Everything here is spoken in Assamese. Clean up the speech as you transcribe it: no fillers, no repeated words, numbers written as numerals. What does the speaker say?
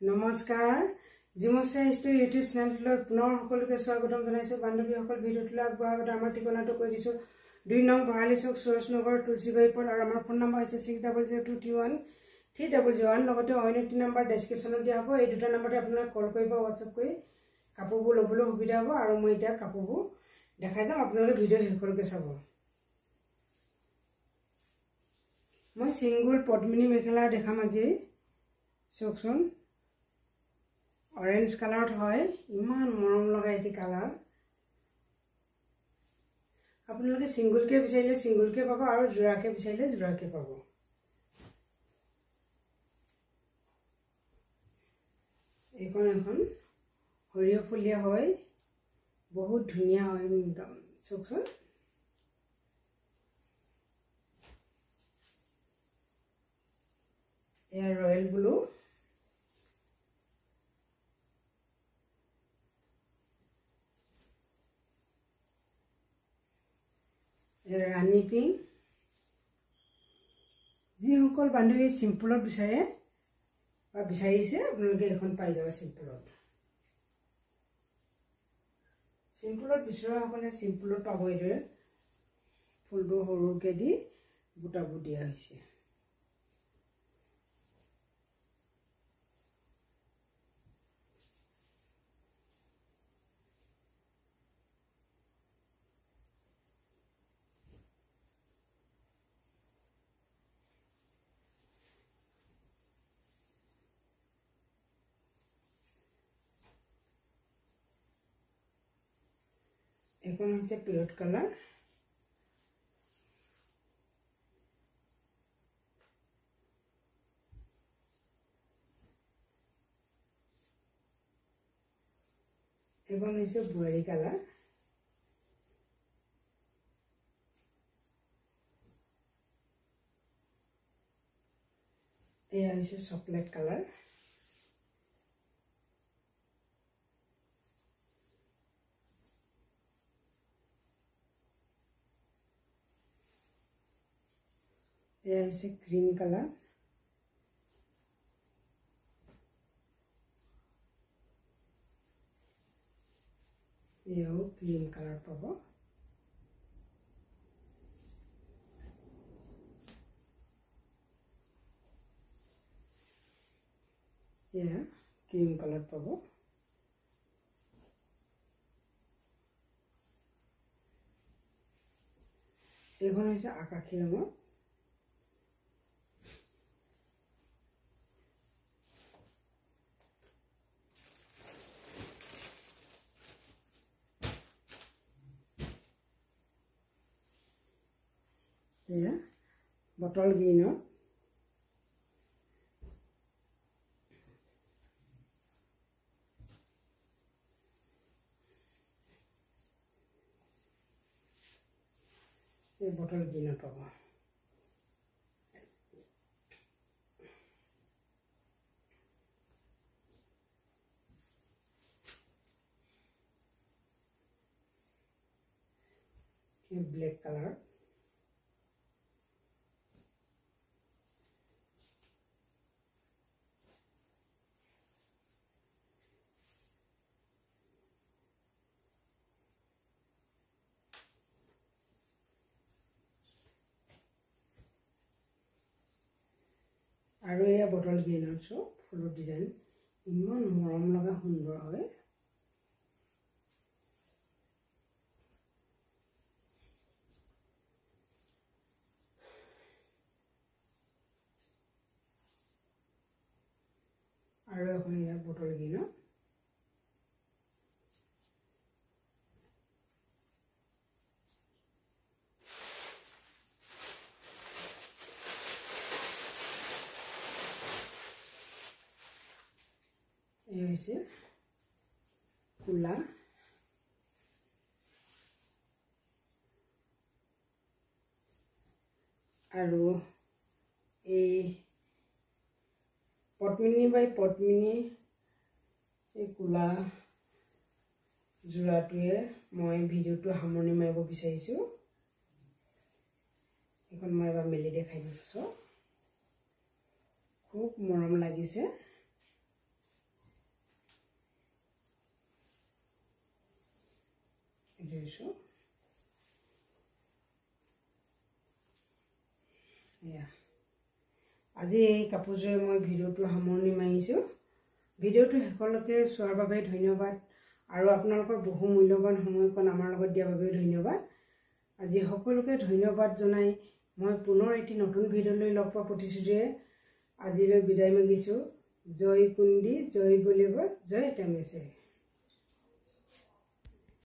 নমস্কাৰ জিমছে হিষ্ট্ৰী ইউটিউব চেনেললৈ পুনৰ সকলোকে স্বাগতম জনাইছো বান্ধৱীসকল ভিডিঅ'টো আগবঢ়াৰ আগতে আমাৰ ঠিকনাটো কৈ দিছো 2 নং বৰালি চক সুৰজনগৰ তুলসীবাৰীপল আৰু আমাৰ ফোন নম্বৰ হৈছে 6002213001 লগতে অন্য তিনি নম্বৰ ডেসক্ৰিপচনত দিয়া হ'ব এই দুটা নম্বৰতে আপোনালোকে কল কৰিব WhatsApp কৰি কাপোৰবোৰ ল'বলৈ সুবিধা হ'ব আৰু মই এতিয়া কাপোৰবোৰ দেখাই যাম আপোনালোকে ভিডিঅ' শেষলৈকে চাব মই সিঙ্গল পদ্মিনী মেখেলা দেখাম আজি চকচোন Orange color হয় ইমান মৰম লগা এটি কালাৰ আপোনালোকে সিঙ্গল কে বিচাৰিলে সিঙ্গল কে পাব আৰু জোড়া কে বিচাৰিলে জোড়া কে পাব এখন হৰিয় ফুলিয়া হয় বহুত ধুনিয়া হয় একদম চকচোন এয়া royal blue Rani pink ji hokol bandhubi simple bisare ba bisarise apnaloke ekhon pai jaba simple bisara hokole simple paboi re fulbo horu ke di buta butia hoise এখন হচ্ছে পিয়ট কালার এখন হচ্ছে বুয়ারি কালার এই হচ্ছে chocolate colour There is a green color. Yeah, green color pabo. Yeah, green color pabo. এখন হইছে আকাশী ৰঙৰ Yeah, bottle green. Bottle green pabo. Black color. আৰু এয়া বটল গ্ৰীনৰ চব ফুলৰ ডিজাইন ইমান মৰম লগা সুন্দৰ হয় আৰু এখন এয়া বটল গ্ৰীনৰ এই হৈছে কুলা আৰু এই পদ্মিনী বাই পদ্মিনী এই কুলা জোড়াটোৱে মই ভিডিওটো সামৰণি মাৰিব বিচাৰিছো এখন মই এবাৰ মেলি দেখাই দিছো খুব মৰম লাগিছে লৈছোঁ এয়া আজি এই কাপোৰযোৰে মই ভিডিঅ'টো সামৰণি মাৰিছোঁ ভিডিঅ'টো শেষলৈকে চোৱাৰ বাবে ধন্যবাদ আৰু আপোনালোকৰ বহু মূল্যৱান সময়কণ আমাৰ লগত দিয়াৰ বাবে ধন্যবাদ আজি সকলোকে ধন্যবাদ জনাই মই পুনৰ এটি নতুন ভিডিঅ'লৈ লগ পোৱা প্ৰতিশ্ৰুতিৰে আজিলৈ বিদায় মাগিছোঁ জয় কুন্দি জয় বলিব জয় টেমেশ্বৰ